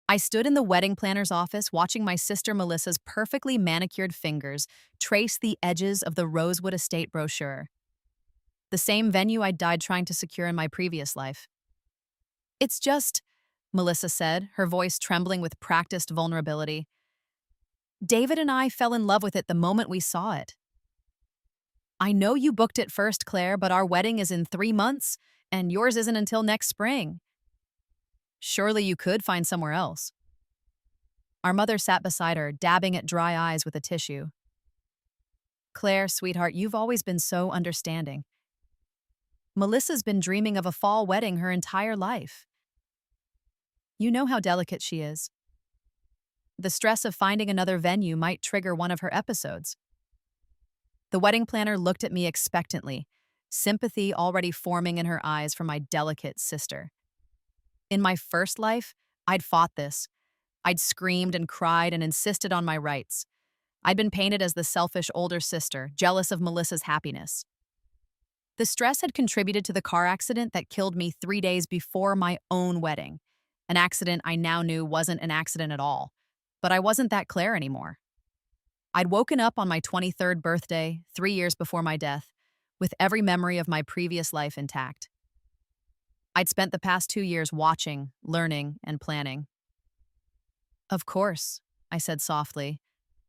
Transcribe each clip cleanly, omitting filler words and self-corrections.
I stood in the wedding planner's office watching my sister Melissa's perfectly manicured fingers trace the edges of the Rosewood Estate brochure, the same venue I'd died trying to secure in my previous life. It's just, Melissa said, her voice trembling with practiced vulnerability. David and I fell in love with it the moment we saw it. I know you booked it first, Claire, but our wedding is in 3 months, and yours isn't until next spring. Surely you could find somewhere else. Our mother sat beside her, dabbing at dry eyes with a tissue. Claire, sweetheart, you've always been so understanding. Melissa's been dreaming of a fall wedding her entire life. You know how delicate she is. The stress of finding another venue might trigger one of her episodes. The wedding planner looked at me expectantly, sympathy already forming in her eyes for my delicate sister. In my first life, I'd fought this. I'd screamed and cried and insisted on my rights. I'd been painted as the selfish older sister, jealous of Melissa's happiness. The stress had contributed to the car accident that killed me 3 days before my own wedding, an accident I now knew wasn't an accident at all. But I wasn't that Claire anymore. I'd woken up on my 23rd birthday, 3 years before my death, with every memory of my previous life intact. I'd spent the past 2 years watching, learning, and planning. Of course, I said softly,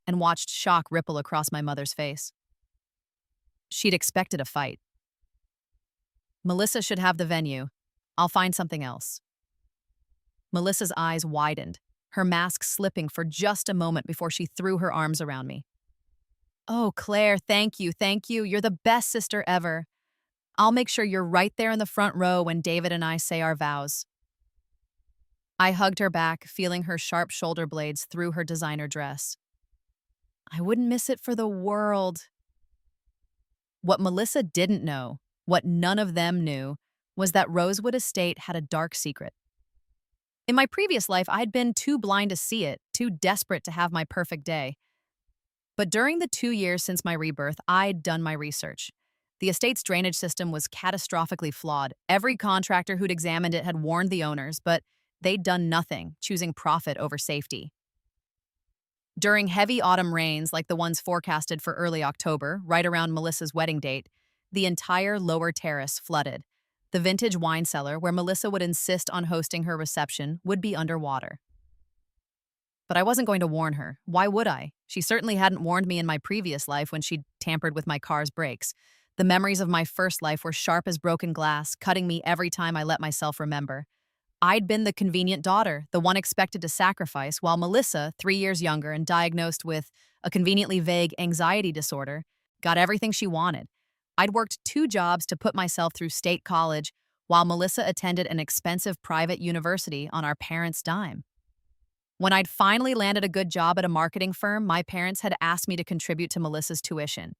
and watched shock ripple across my mother's face. She'd expected a fight. Melissa should have the venue. I'll find something else. Melissa's eyes widened, her mask slipping for just a moment before she threw her arms around me. Oh, Claire, thank you, thank you. You're the best sister ever. I'll make sure you're right there in the front row when David and I say our vows. I hugged her back, feeling her sharp shoulder blades through her designer dress. I wouldn't miss it for the world. What Melissa didn't know, what none of them knew, was that Rosewood Estate had a dark secret. In my previous life, I'd been too blind to see it, too desperate to have my perfect day. But during the 2 years since my rebirth, I'd done my research. The estate's drainage system was catastrophically flawed. Every contractor who'd examined it had warned the owners, but they'd done nothing, choosing profit over safety. During heavy autumn rains like the ones forecasted for early October, right around Melissa's wedding date, the entire lower terrace flooded. The vintage wine cellar, where Melissa would insist on hosting her reception, would be underwater. But I wasn't going to warn her. Why would I? She certainly hadn't warned me in my previous life when she'd tampered with my car's brakes. The memories of my first life were sharp as broken glass, cutting me every time I let myself remember. I'd been the convenient daughter, the one expected to sacrifice, while Melissa, 3 years younger and diagnosed with a conveniently vague anxiety disorder, got everything she wanted. I'd worked 2 jobs to put myself through state college, while Melissa attended an expensive private university on our parents' dime. When I'd finally landed a good job at a marketing firm, my parents had asked me to contribute to Melissa's tuition.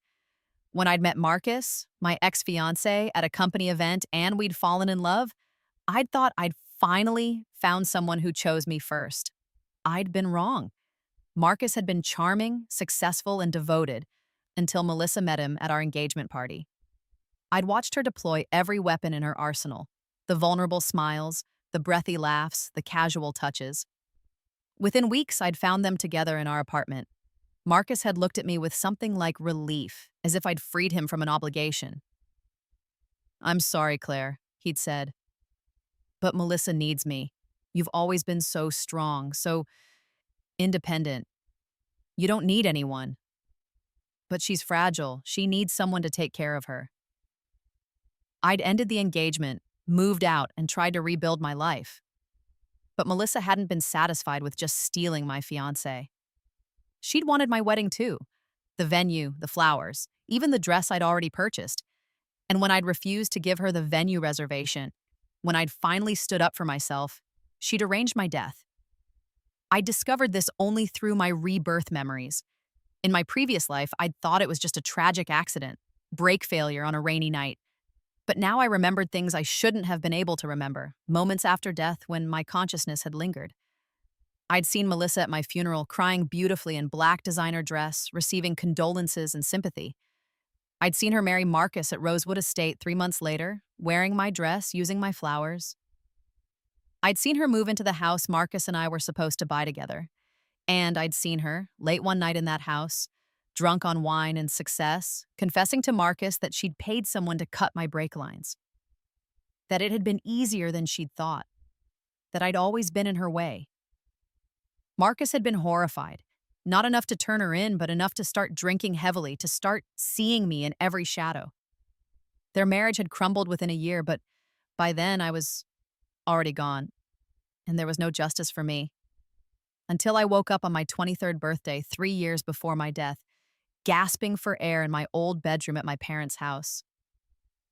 When I'd met Marcus, my ex-fiancé, at a company event and we'd fallen in love, I'd thought I'd finally found someone who chose me first. I'd been wrong. Marcus had been charming, successful, and devoted until Melissa met him at our engagement party. I'd watched her deploy every weapon in her arsenal, the vulnerable smiles, the breathy laughs, the casual touches. Within weeks, I'd found them together in our apartment. Marcus had looked at me with something like relief, as if I'd freed him from an obligation. "I'm sorry, Claire," he'd said. "But Melissa needs me. You've always been so strong, so independent. You don't need anyone. But she's fragile. She needs someone to take care of her." I'd ended the engagement, moved out, and tried to rebuild my life. But Melissa hadn't been satisfied with just stealing my fiancé. She'd wanted my wedding too. The venue, the flowers, even the dress I'd already purchased. And when I'd refused to give her the venue reservation, when I'd finally stood up for myself, she'd arranged my death. I discovered this only through my rebirth memories. In my previous life, I'd thought it was just a tragic accident, brake failure on a rainy night. But now I remembered things I shouldn't have been able to remember, moments after death when my consciousness had lingered. I'd seen Melissa at my funeral crying beautifully in black designer dress, receiving condolences and sympathy. I'd seen her marry Marcus at Rosewood Estate 3 months later, wearing my dress, using my flowers. I'd seen her move into the house Marcus and I were supposed to buy together. And I'd seen her, late one night in that house, drunk on wine and success, confessing to Marcus that she'd paid someone to cut my brake lines, that it had been easier than she'd thought, that I'd always been in her way. Marcus had been horrified, not enough to turn her in, but enough to start drinking heavily, to start seeing me in every shadow. Their marriage had crumbled within a year, but by then I was already gone, and there was no justice for me. Until I woke up on my 23rd birthday, 3 years before my death, gasping for air in my old bedroom at my parents' house.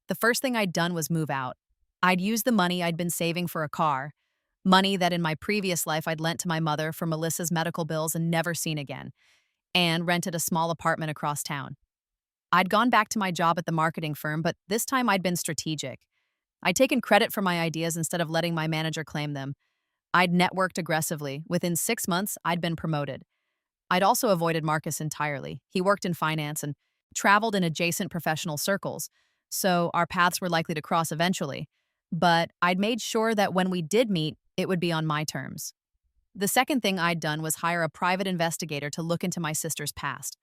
The first thing I'd done was move out. I'd used the money I'd been saving for a car, money that in my previous life I'd lent to my mother for Melissa's medical bills and never seen again, and rented a small apartment across town. I'd gone back to my job at the marketing firm, but this time I'd been strategic. I'd taken credit for my ideas instead of letting my manager claim them. I'd networked aggressively. Within 6 months, I'd been promoted. I'd also avoided Marcus entirely. He worked in finance and traveled in adjacent professional circles, so our paths were likely to cross eventually. But I'd made sure that when we did meet, it would be on my terms. The second thing I'd done was hire a private investigator to look into my sister's past.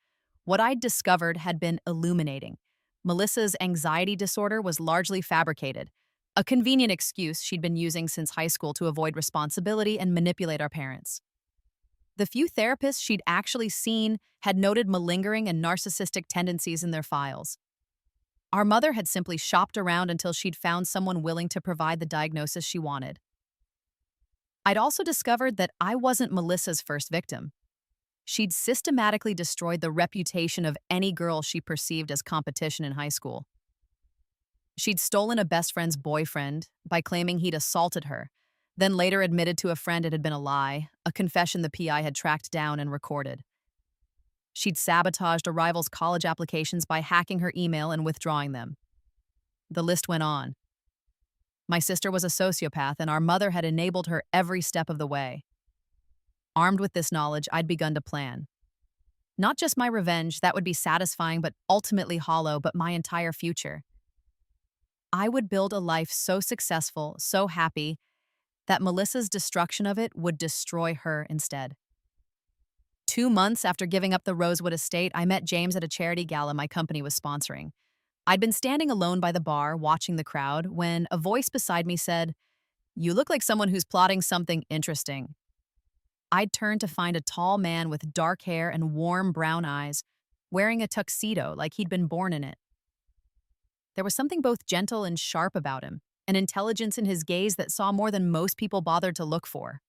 What I'd discovered had been illuminating. Melissa's anxiety disorder was largely fabricated, a convenient excuse she'd been using since high school to avoid responsibility and manipulate our parents. The few therapists she'd actually seen had noted malingering and narcissistic tendencies in their files. Our mother had simply shopped around until she'd found someone willing to provide the diagnosis she wanted. I'd also discovered that I wasn't Melissa's first victim. She'd systematically destroyed the reputation of any girl she perceived as competition in high school. She'd stolen a best friend's boyfriend by claiming he'd assaulted her, then later admitted to a friend it had been a lie, a confession the PI had tracked down and recorded. She'd sabotaged a rival's college applications by hacking her email and withdrawing them. The list went on. My sister was a sociopath, and our mother had enabled her every step of the way. Armed with this knowledge, I'd begun to plan. Not just my revenge, that would be satisfying but ultimately hollow, but my entire future. I would build a life so successful, so happy, that Melissa's destruction of it would destroy her instead. 2 months after giving up the Rosewood estate, I met James at a charity gala my company was sponsoring. I'd been standing alone by the bar, watching the crowd, when a voice beside me said, "You look like someone who's plotting something interesting." I'd turned to find a tall man with dark hair and warm brown eyes, wearing a tuxedo like he'd been born in it. There was something both gentle and sharp about him, an intelligence in his gaze that saw more than most people bothered to look for.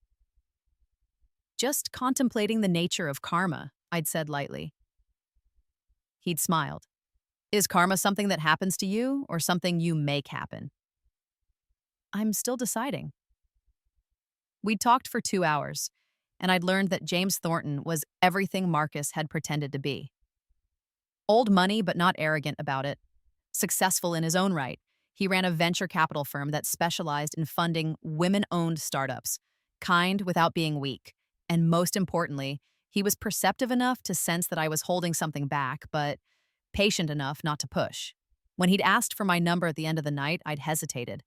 "Just contemplating the nature of karma," I'd said lightly. He'd smiled. "Is karma something that happens to you or something you make happen?" "I'm still deciding." We'd talked for 2 hours, and I'd learned that James Thornton was everything Marcus had pretended to be. Old money, but not arrogant about it. Successful in his own right, he ran a venture capital firm that specialized in funding women-owned startups, kind without being weak. And most importantly, he was perceptive enough to sense that I was holding something back, but patient enough not to push. When he'd asked for my number at the end of the night, I'd hesitated.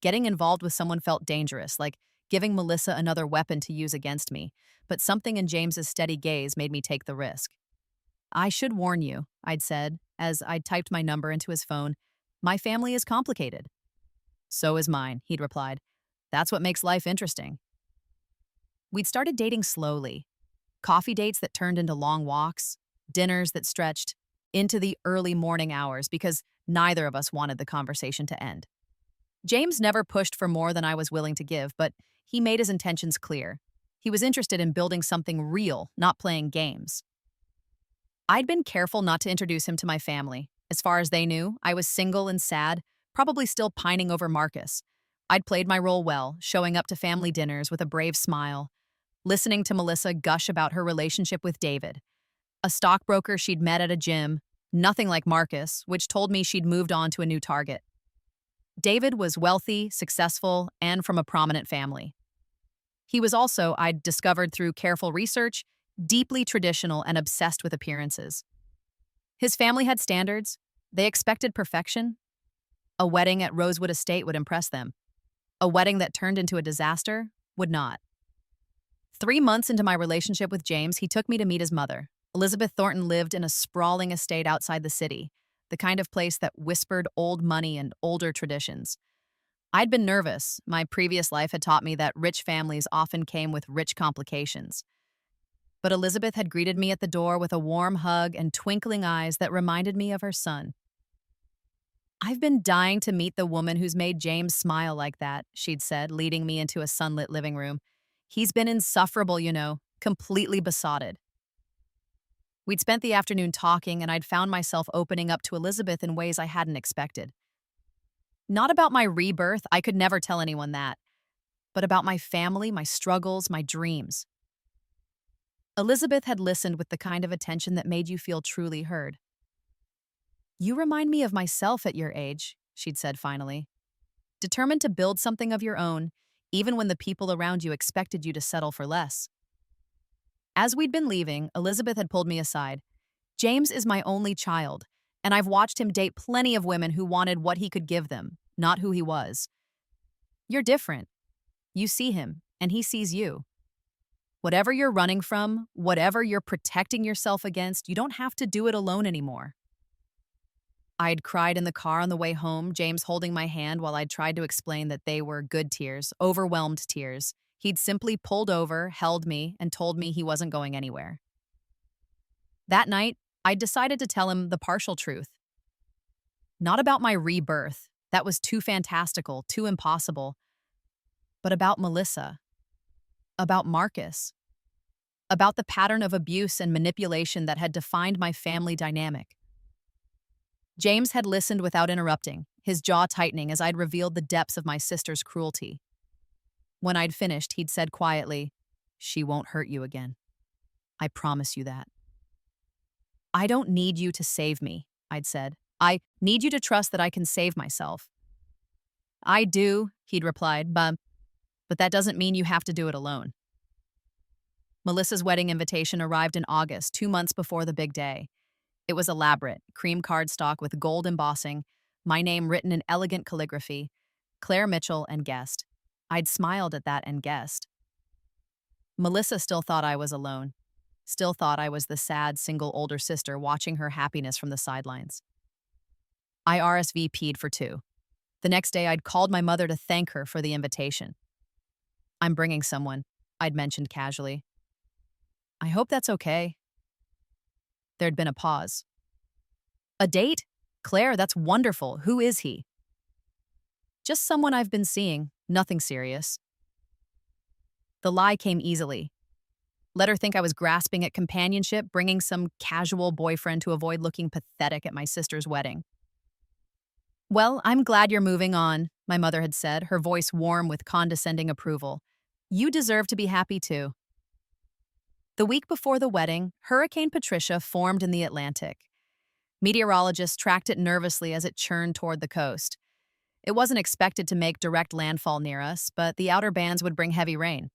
Getting involved with someone felt dangerous, like giving Melissa another weapon to use against me, but something in James's steady gaze made me take the risk. "I should warn you," I'd said, as I'd typed my number into his phone. "My family is complicated." "So is mine," he'd replied. "That's what makes life interesting." We'd started dating slowly. Coffee dates that turned into long walks, dinners that stretched into the early morning hours because neither of us wanted the conversation to end. James never pushed for more than I was willing to give, but he made his intentions clear. He was interested in building something real, not playing games. I'd been careful not to introduce him to my family. As far as they knew, I was single and sad, probably still pining over Marcus. I'd played my role well, showing up to family dinners with a brave smile, listening to Melissa gush about her relationship with David, a stockbroker she'd met at a gym, nothing like Marcus, which told me she'd moved on to a new target. David was wealthy, successful, and from a prominent family. He was also, I'd discovered through careful research, deeply traditional and obsessed with appearances. His family had standards. They expected perfection. A wedding at Rosewood Estate would impress them. A wedding that turned into a disaster would not. 3 months into my relationship with James, he took me to meet his mother. Elizabeth Thornton lived in a sprawling estate outside the city, the kind of place that whispered old money and older traditions. I'd been nervous. My previous life had taught me that rich families often came with rich complications. But Elizabeth had greeted me at the door with a warm hug and twinkling eyes that reminded me of her son. "I've been dying to meet the woman who's made James smile like that," she'd said, leading me into a sunlit living room. "He's been insufferable, completely besotted." We'd spent the afternoon talking, and I'd found myself opening up to Elizabeth in ways I hadn't expected. Not about my rebirth, I could never tell anyone that, but about my family, my struggles, my dreams. Elizabeth had listened with the kind of attention that made you feel truly heard. "You remind me of myself at your age," she'd said finally. "Determined to build something of your own, even when the people around you expected you to settle for less." As we'd been leaving, Elizabeth had pulled me aside. "James is my only child, and I've watched him date plenty of women who wanted what he could give them, not who he was. You're different. You see him, and he sees you. Whatever you're running from, whatever you're protecting yourself against, you don't have to do it alone anymore." I'd cried in the car on the way home, James holding my hand while I'd tried to explain that they were good tears, overwhelmed tears. He'd simply pulled over, held me, and told me he wasn't going anywhere. That night, I decided to tell him the partial truth. Not about my rebirth, that was too fantastical, too impossible, but about Melissa, about Marcus, about the pattern of abuse and manipulation that had defined my family dynamic. James had listened without interrupting, his jaw tightening as I'd revealed the depths of my sister's cruelty. When I'd finished, he'd said quietly, "She won't hurt you again. I promise you that." "I don't need you to save me," I'd said. "I need you to trust that I can save myself." "I do," he'd replied, but that doesn't mean you have to do it alone." Melissa's wedding invitation arrived in August, 2 months before the big day. It was elaborate, cream cardstock with gold embossing, my name written in elegant calligraphy, Claire Mitchell and guest. I'd smiled at that and guessed. Melissa still thought I was alone, still thought I was the sad, single older sister watching her happiness from the sidelines. I RSVP'd for 2. The next day, I'd called my mother to thank her for the invitation. "I'm bringing someone," I'd mentioned casually. "I hope that's okay." There'd been a pause. "A date? Claire, that's wonderful. Who is he?" "Just someone I've been seeing. Nothing serious." The lie came easily. Let her think I was grasping at companionship, bringing some casual boyfriend to avoid looking pathetic at my sister's wedding. "Well, I'm glad you're moving on," my mother had said, her voice warm with condescending approval. "You deserve to be happy too." The week before the wedding, Hurricane Patricia formed in the Atlantic. Meteorologists tracked it nervously as it churned toward the coast. It wasn't expected to make direct landfall near us, but the outer bands would bring heavy rain.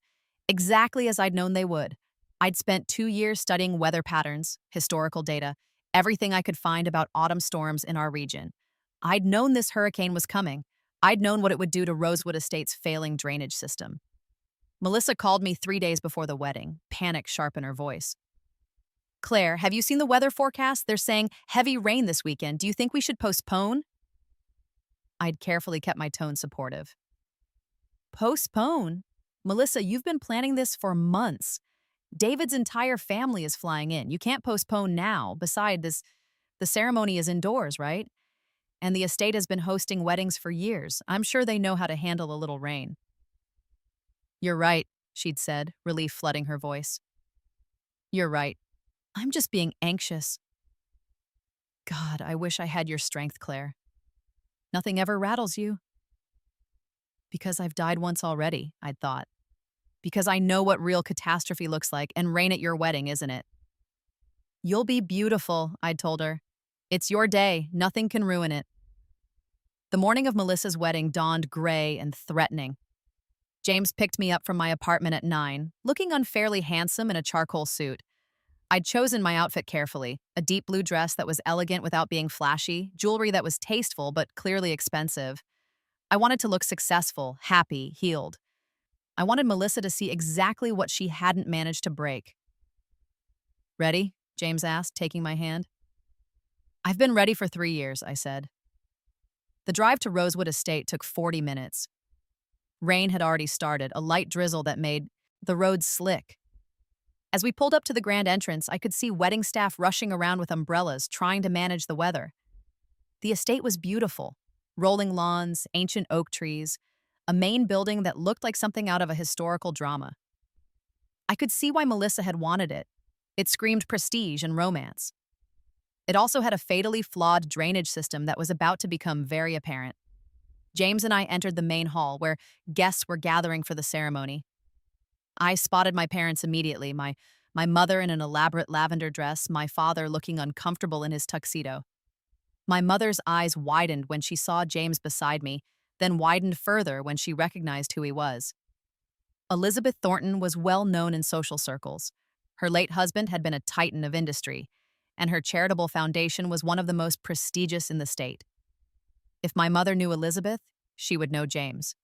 Exactly as I'd known they would. I'd spent 2 years studying weather patterns, historical data, everything I could find about autumn storms in our region. I'd known this hurricane was coming. I'd known what it would do to Rosewood Estate's failing drainage system. Melissa called me 3 days before the wedding, panic sharp in her voice. "Claire, have you seen the weather forecast? They're saying heavy rain this weekend. Do you think we should postpone?" I'd carefully kept my tone supportive. "Postpone? Melissa, you've been planning this for months. David's entire family is flying in. You can't postpone now. Besides, the ceremony is indoors, right? And the estate has been hosting weddings for years. I'm sure they know how to handle a little rain." "You're right," she'd said, relief flooding her voice. "You're right. I'm just being anxious." God, I wish I had your strength, Claire. Nothing ever rattles you. Because I've died once already, I'd thought. Because I know what real catastrophe looks like, and rain at your wedding, isn't it? "You'll be beautiful," I'd told her. "It's your day. Nothing can ruin it." The morning of Melissa's wedding dawned gray and threatening. James picked me up from my apartment at 9, looking unfairly handsome in a charcoal suit. I'd chosen my outfit carefully, a deep blue dress that was elegant without being flashy, jewelry that was tasteful but clearly expensive. I wanted to look successful, happy, healed. I wanted Melissa to see exactly what she hadn't managed to break. Ready? James asked, taking my hand. I've been ready for 3 years, I said. The drive to Rosewood Estate took 40 minutes. Rain had already started, a light drizzle that made the road slick. As we pulled up to the grand entrance, I could see wedding staff rushing around with umbrellas, trying to manage the weather. The estate was beautiful. Rolling lawns, ancient oak trees, a main building that looked like something out of a historical drama. I could see why Melissa had wanted it. It screamed prestige and romance. It also had a fatally flawed drainage system that was about to become very apparent. James and I entered the main hall where guests were gathering for the ceremony. I spotted my parents immediately, my mother in an elaborate lavender dress, my father looking uncomfortable in his tuxedo. My mother's eyes widened when she saw James beside me, then widened further when she recognized who he was. Elizabeth Thornton was well known in social circles. Her late husband had been a titan of industry, and her charitable foundation was one of the most prestigious in the state. If my mother knew Elizabeth, she would know James.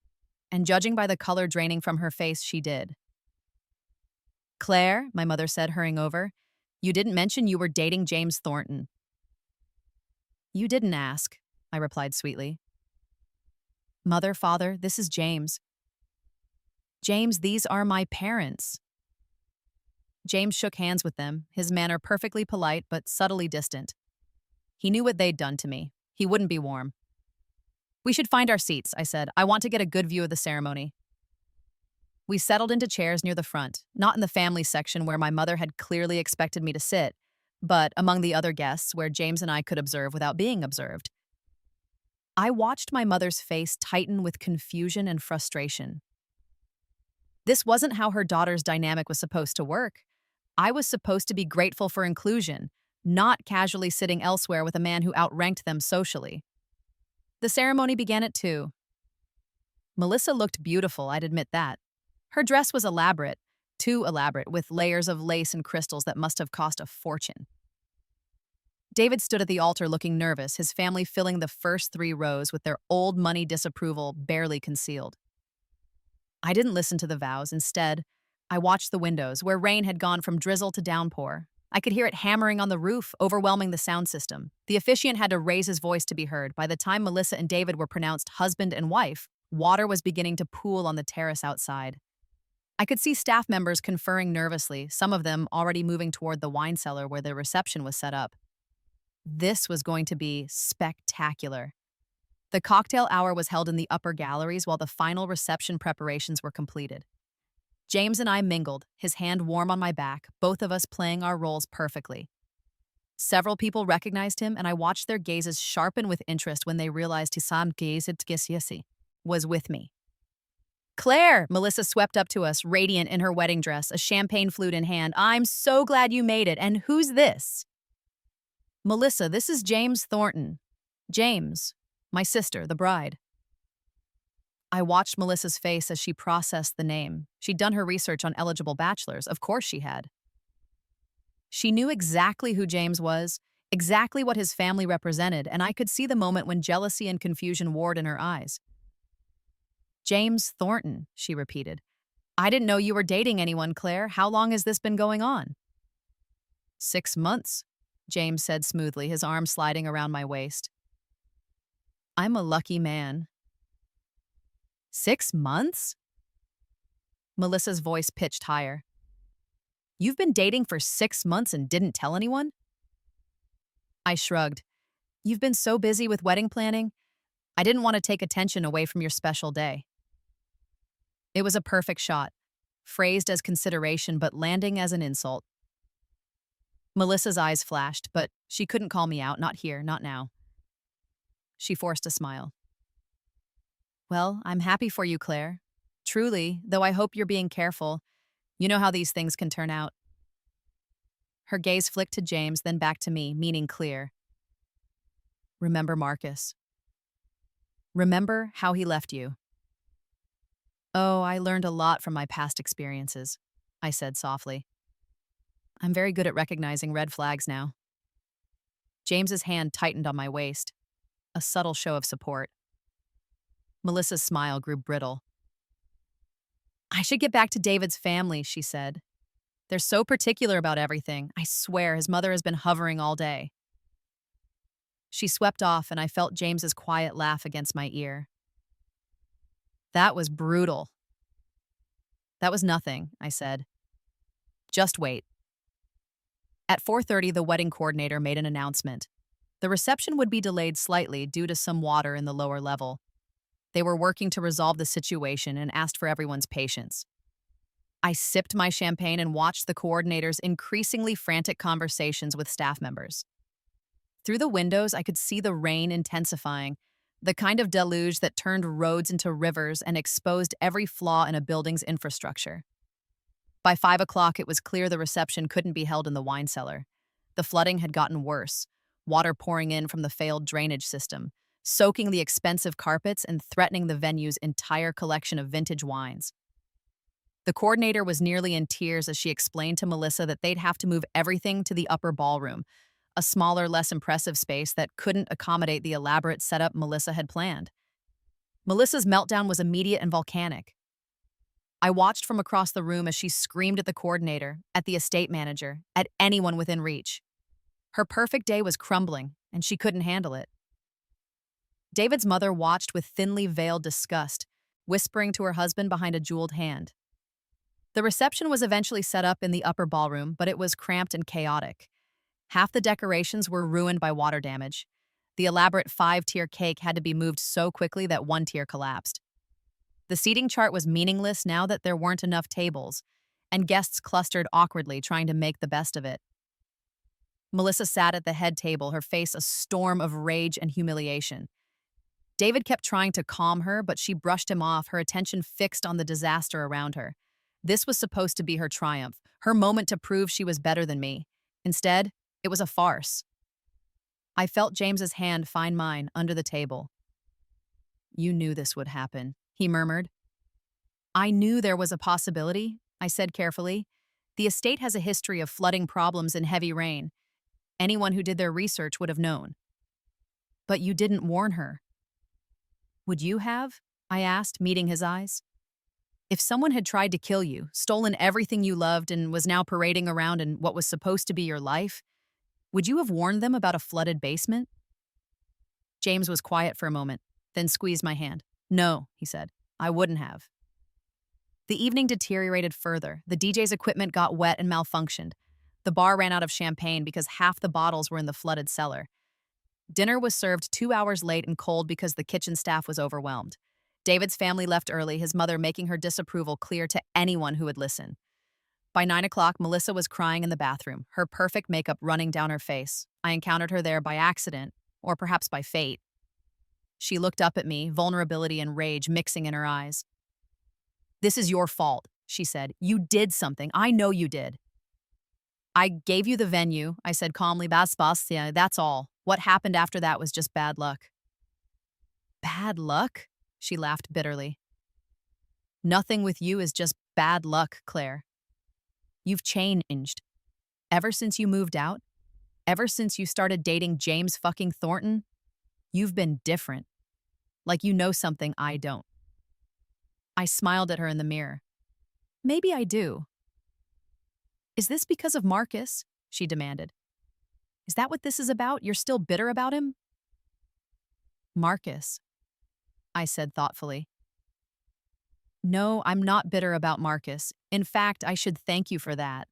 And judging by the color draining from her face, she did. Claire, my mother said, hurrying over, you didn't mention you were dating James Thornton. You didn't ask, I replied sweetly. Mother, father, this is James. James, these are my parents. James shook hands with them, his manner perfectly polite but subtly distant. He knew what they'd done to me. He wouldn't be warm. We should find our seats, I said. I want to get a good view of the ceremony. We settled into chairs near the front, not in the family section where my mother had clearly expected me to sit, but among the other guests where James and I could observe without being observed. I watched my mother's face tighten with confusion and frustration. This wasn't how her daughter's dynamic was supposed to work. I was supposed to be grateful for inclusion, not casually sitting elsewhere with a man who outranked them socially. The ceremony began at 2. Melissa looked beautiful, I'd admit that. Her dress was elaborate, too elaborate, with layers of lace and crystals that must have cost a fortune. David stood at the altar looking nervous, his family filling the first 3 rows with their old money disapproval barely concealed. I didn't listen to the vows. Instead, I watched the windows, where rain had gone from drizzle to downpour. I could hear it hammering on the roof, overwhelming the sound system. The officiant had to raise his voice to be heard. By the time Melissa and David were pronounced husband and wife, water was beginning to pool on the terrace outside. I could see staff members conferring nervously, some of them already moving toward the wine cellar where the reception was set up. This was going to be spectacular. The cocktail hour was held in the upper galleries while the final reception preparations were completed. James and I mingled, his hand warm on my back, both of us playing our roles perfectly. Several people recognized him, and I watched their gazes sharpen with interest when they realized Hisam Gazet was with me. Claire, Melissa swept up to us, radiant in her wedding dress, a champagne flute in hand. I'm so glad you made it. And who's this? Melissa, this is James Thornton. James, my sister, the bride. I watched Melissa's face as she processed the name. She'd done her research on eligible bachelors. Of course she had. She knew exactly who James was, exactly what his family represented, and I could see the moment when jealousy and confusion warred in her eyes. James Thornton, she repeated. I didn't know you were dating anyone, Claire. How long has this been going on? 6 months, James said smoothly, his arm sliding around my waist. I'm a lucky man. 6 months? Melissa's voice pitched higher. You've been dating for 6 months and didn't tell anyone? I shrugged. You've been so busy with wedding planning. I didn't want to take attention away from your special day. It was a perfect shot, phrased as consideration but landing as an insult. Melissa's eyes flashed, but she couldn't call me out, not here, not now. She forced a smile. Well, I'm happy for you, Claire. Truly, though I hope you're being careful. You know how these things can turn out. Her gaze flicked to James, then back to me, meaning clear. Remember Marcus. Remember how he left you. Oh, I learned a lot from my past experiences, I said softly. I'm very good at recognizing red flags now. James's hand tightened on my waist, a subtle show of support. Melissa's smile grew brittle. I should get back to David's family, she said. They're so particular about everything. I swear his mother has been hovering all day. She swept off, and I felt James's quiet laugh against my ear. That was brutal. That was nothing, I said. Just wait. At 4:30, the wedding coordinator made an announcement. The reception would be delayed slightly due to some water in the lower level. They were working to resolve the situation and asked for everyone's patience. I sipped my champagne and watched the coordinator's increasingly frantic conversations with staff members. Through the windows, I could see the rain intensifying, the kind of deluge that turned roads into rivers and exposed every flaw in a building's infrastructure. By 5 o'clock, it was clear the reception couldn't be held in the wine cellar. The flooding had gotten worse, water pouring in from the failed drainage system, soaking the expensive carpets and threatening the venue's entire collection of vintage wines. The coordinator was nearly in tears as she explained to Melissa that they'd have to move everything to the upper ballroom, a smaller, less impressive space that couldn't accommodate the elaborate setup Melissa had planned. Melissa's meltdown was immediate and volcanic. I watched from across the room as she screamed at the coordinator, at the estate manager, at anyone within reach. Her perfect day was crumbling, and she couldn't handle it. David's mother watched with thinly veiled disgust, whispering to her husband behind a jeweled hand. The reception was eventually set up in the upper ballroom, but it was cramped and chaotic. Half the decorations were ruined by water damage. The elaborate 5-tier cake had to be moved so quickly that one tier collapsed. The seating chart was meaningless now that there weren't enough tables, and guests clustered awkwardly trying to make the best of it. Melissa sat at the head table, her face a storm of rage and humiliation. David kept trying to calm her, but she brushed him off, her attention fixed on the disaster around her. This was supposed to be her triumph, her moment to prove she was better than me. Instead, it was a farce. I felt James's hand find mine under the table. You knew this would happen, he murmured. I knew there was a possibility, I said carefully. The estate has a history of flooding problems in heavy rain. Anyone who did their research would have known. But you didn't warn her. Would you have? I asked, meeting his eyes. If someone had tried to kill you, stolen everything you loved, and was now parading around in what was supposed to be your life, would you have warned them about a flooded basement? James was quiet for a moment, then squeezed my hand. No, he said, I wouldn't have. The evening deteriorated further. The DJ's equipment got wet and malfunctioned. The bar ran out of champagne because half the bottles were in the flooded cellar. Dinner was served 2 hours late and cold because the kitchen staff was overwhelmed. David's family left early, his mother making her disapproval clear to anyone who would listen. By 9 o'clock, Melissa was crying in the bathroom, her perfect makeup running down her face. I encountered her there by accident, or perhaps by fate. She looked up at me, vulnerability and rage mixing in her eyes. This is your fault, she said. You did something. I know you did. I gave you the venue, I said calmly. That's all. What happened after that was just bad luck. Bad luck? She laughed bitterly. Nothing with you is just bad luck, Claire. You've changed. Ever since you moved out, ever since you started dating James fucking Thornton, you've been different. Like you know something I don't. I smiled at her in the mirror. Maybe I do. Is this because of Marcus? She demanded. Is that what this is about? You're still bitter about him? Marcus, I said thoughtfully. No, I'm not bitter about Marcus. In fact, I should thank you for that.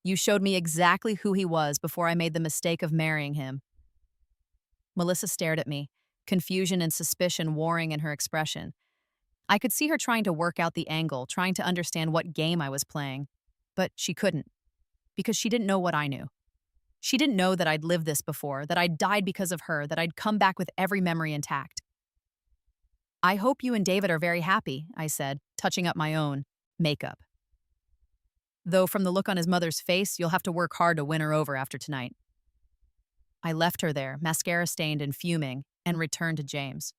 You showed me exactly who he was before I made the mistake of marrying him. Melissa stared at me, confusion and suspicion warring in her expression. I could see her trying to work out the angle, trying to understand what game I was playing. But she couldn't, because she didn't know what I knew. She didn't know that I'd lived this before, that I'd died because of her, that I'd come back with every memory intact. I hope you and David are very happy, I said, touching up my own makeup. Though from the look on his mother's face, you'll have to work hard to win her over after tonight. I left her there, mascara stained and fuming, and returned to James.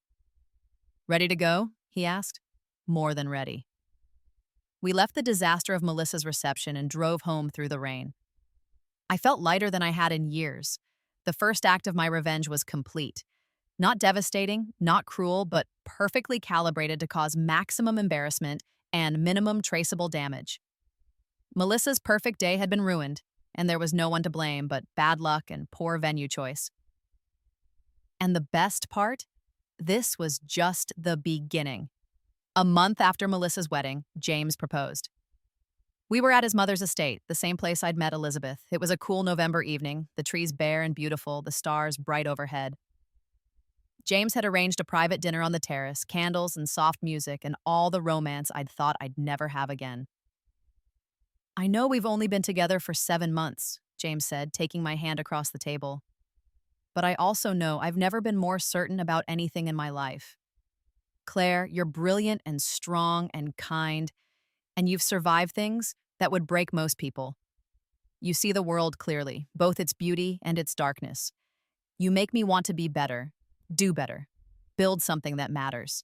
Ready to go? He asked. More than ready. We left the disaster of Melissa's reception and drove home through the rain. I felt lighter than I had in years. The first act of my revenge was complete. Not devastating, not cruel, but perfectly calibrated to cause maximum embarrassment and minimum traceable damage. Melissa's perfect day had been ruined, and there was no one to blame but bad luck and poor venue choice. And the best part? This was just the beginning. A month after Melissa's wedding, James proposed. We were at his mother's estate, the same place I'd met Elizabeth. It was a cool November evening, the trees bare and beautiful, the stars bright overhead. James had arranged a private dinner on the terrace, candles and soft music, and all the romance I'd thought I'd never have again. I know we've only been together for 7 months, James said, taking my hand across the table. But I also know I've never been more certain about anything in my life. Claire, you're brilliant and strong and kind, and you've survived things that would break most people. You see the world clearly, both its beauty and its darkness. You make me want to be better, do better, build something that matters.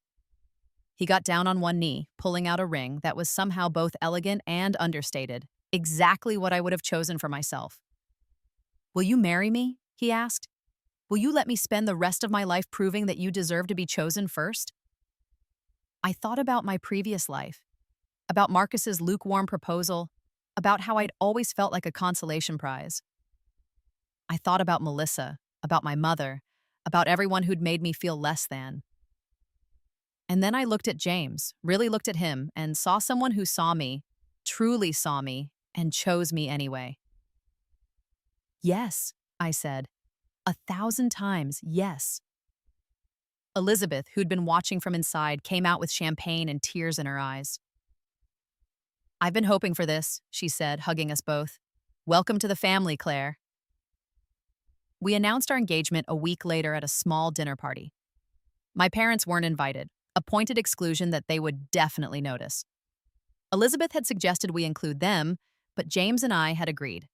He got down on one knee, pulling out a ring that was somehow both elegant and understated, exactly what I would have chosen for myself. Will you marry me? He asked. Will you let me spend the rest of my life proving that you deserve to be chosen first? I thought about my previous life, about Marcus's lukewarm proposal, about how I'd always felt like a consolation prize. I thought about Melissa, about my mother, about everyone who'd made me feel less than. And then I looked at James, really looked at him, and saw someone who saw me, truly saw me, and chose me anyway. Yes, I said. 1,000 times, yes. Elizabeth, who'd been watching from inside, came out with champagne and tears in her eyes. I've been hoping for this, she said, hugging us both. Welcome to the family, Claire. We announced our engagement a week later at a small dinner party. My parents weren't invited, a pointed exclusion that they would definitely notice. Elizabeth had suggested we include them, but James and I had agreed.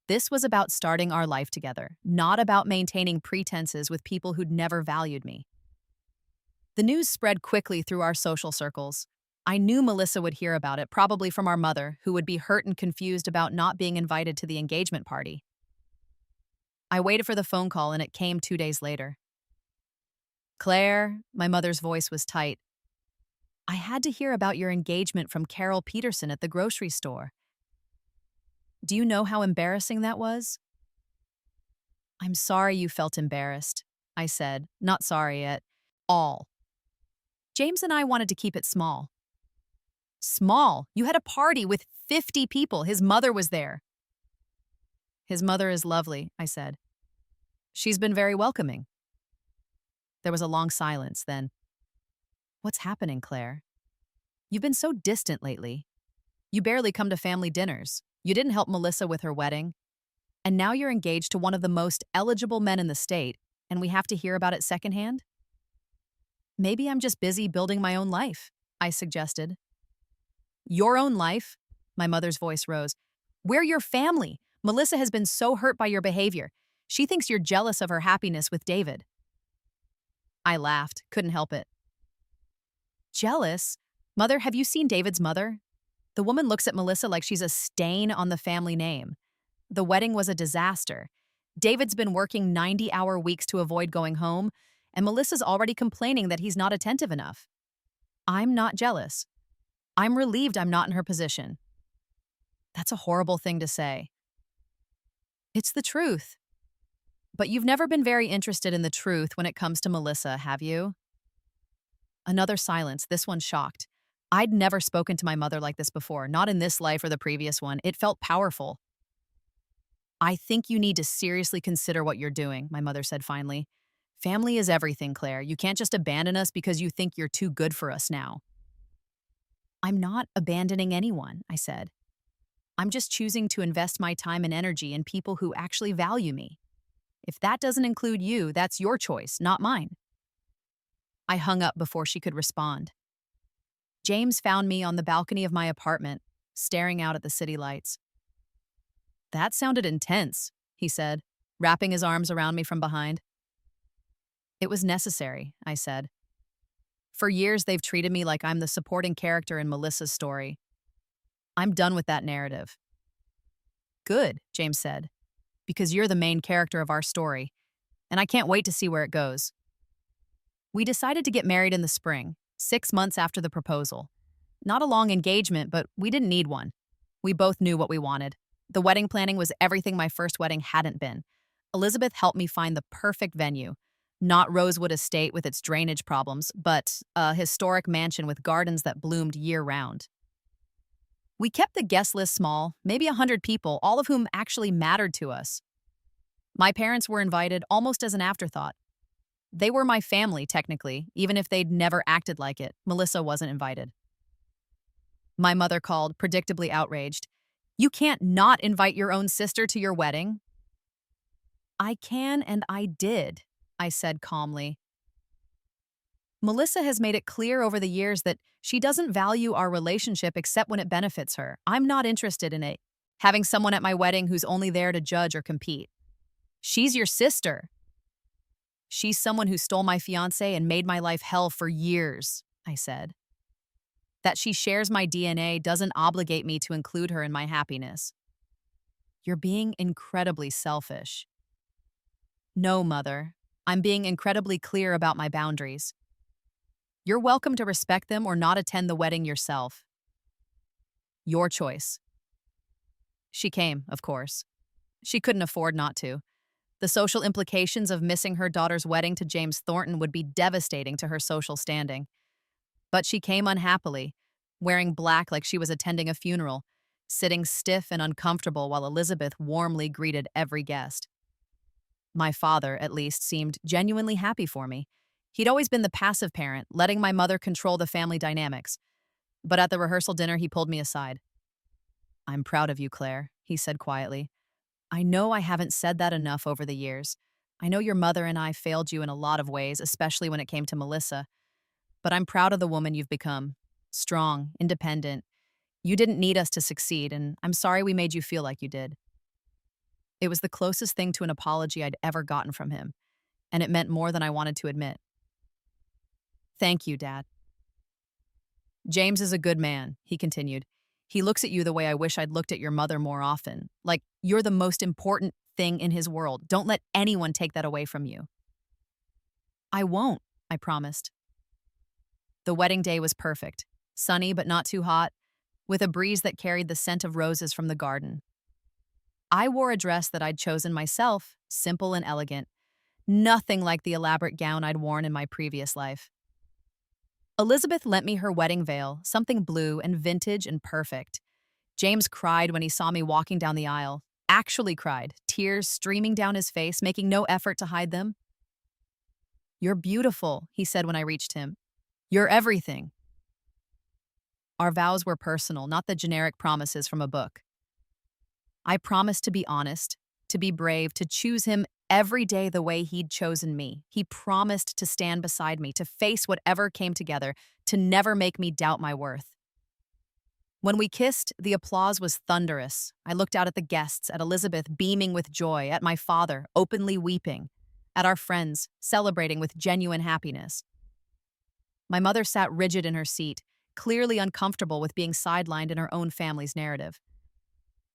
This was about starting our life together, not about maintaining pretenses with people who'd never valued me. The news spread quickly through our social circles. I knew Melissa would hear about it, probably from our mother, who would be hurt and confused about not being invited to the engagement party. I waited for the phone call, and it came 2 days later. Claire, my mother's voice was tight. I had to hear about your engagement from Carol Peterson at the grocery store. Do you know how embarrassing that was? I'm sorry you felt embarrassed, I said, not sorry at all. James and I wanted to keep it small. Small? You had a party with 50 people. His mother was there. His mother is lovely, I said. She's been very welcoming. There was a long silence, then. What's happening, Claire? You've been so distant lately. You barely come to family dinners. You didn't help Melissa with her wedding. And now you're engaged to one of the most eligible men in the state, and we have to hear about it secondhand? Maybe I'm just busy building my own life, I suggested. Your own life? My mother's voice rose. We're your family. Melissa has been so hurt by your behavior. She thinks you're jealous of her happiness with David. I laughed, couldn't help it. Jealous? Mother, have you seen David's mother? The woman looks at Melissa like she's a stain on the family name. The wedding was a disaster. David's been working 90-hour weeks to avoid going home, and Melissa's already complaining that he's not attentive enough. I'm not jealous. I'm relieved I'm not in her position. That's a horrible thing to say. It's the truth. But you've never been very interested in the truth when it comes to Melissa, have you? Another silence, this one shocked. I'd never spoken to my mother like this before, not in this life or the previous one. It felt powerful. I think you need to seriously consider what you're doing, my mother said finally. Family is everything, Claire. You can't just abandon us because you think you're too good for us now. I'm not abandoning anyone, I said. I'm just choosing to invest my time and energy in people who actually value me. If that doesn't include you, that's your choice, not mine. I hung up before she could respond. James found me on the balcony of my apartment, staring out at the city lights. That sounded intense, he said, wrapping his arms around me from behind. It was necessary, I said. For years, they've treated me like I'm the supporting character in Melissa's story. I'm done with that narrative. Good, James said, because you're the main character of our story, and I can't wait to see where it goes. We decided to get married in the spring, 6 months after the proposal. Not a long engagement, but we didn't need one. We both knew what we wanted. The wedding planning was everything my first wedding hadn't been. Elizabeth helped me find the perfect venue. Not Rosewood Estate with its drainage problems, but a historic mansion with gardens that bloomed year-round. We kept the guest list small, maybe 100 people, all of whom actually mattered to us. My parents were invited almost as an afterthought. They were my family, technically, even if they'd never acted like it. Melissa wasn't invited. My mother called, predictably outraged. "You can't not invite your own sister to your wedding." "I can and I did," I said calmly. "Melissa has made it clear over the years that she doesn't value our relationship except when it benefits her. I'm not interested in it. Having someone at my wedding who's only there to judge or compete. She's your sister. She's someone who stole my fiancé and made my life hell for years," I said. "That she shares my DNA doesn't obligate me to include her in my happiness." "You're being incredibly selfish." "No, Mother. I'm being incredibly clear about my boundaries. You're welcome to respect them or not attend the wedding yourself. Your choice." She came, of course. She couldn't afford not to. The social implications of missing her daughter's wedding to James Thornton would be devastating to her social standing. But she came unhappily, wearing black like she was attending a funeral, sitting stiff and uncomfortable while Elizabeth warmly greeted every guest. My father, at least, seemed genuinely happy for me. He'd always been the passive parent, letting my mother control the family dynamics. But at the rehearsal dinner, he pulled me aside. "I'm proud of you, Claire," he said quietly. "I know I haven't said that enough over the years. I know your mother and I failed you in a lot of ways, especially when it came to Melissa. But I'm proud of the woman you've become. Strong, independent. You didn't need us to succeed, and I'm sorry we made you feel like you did." It was the closest thing to an apology I'd ever gotten from him, and it meant more than I wanted to admit. "Thank you, Dad." "James is a good man," he continued. "He looks at you the way I wish I'd looked at your mother more often. Like you're the most important thing in his world. Don't let anyone take that away from you." "I won't," I promised. The wedding day was perfect, sunny but not too hot, with a breeze that carried the scent of roses from the garden. I wore a dress that I'd chosen myself, simple and elegant, nothing like the elaborate gown I'd worn in my previous life. Elizabeth lent me her wedding veil, something blue and vintage and perfect. James cried when he saw me walking down the aisle, actually cried, tears streaming down his face, making no effort to hide them. "You're beautiful," he said when I reached him. "You're everything." Our vows were personal, not the generic promises from a book. I promised to be honest, to be brave, to choose him every day the way he'd chosen me. He promised to stand beside me, to face whatever came together, to never make me doubt my worth. When we kissed, the applause was thunderous. I looked out at the guests, at Elizabeth beaming with joy, at my father openly weeping, at our friends celebrating with genuine happiness. My mother sat rigid in her seat, clearly uncomfortable with being sidelined in her own family's narrative.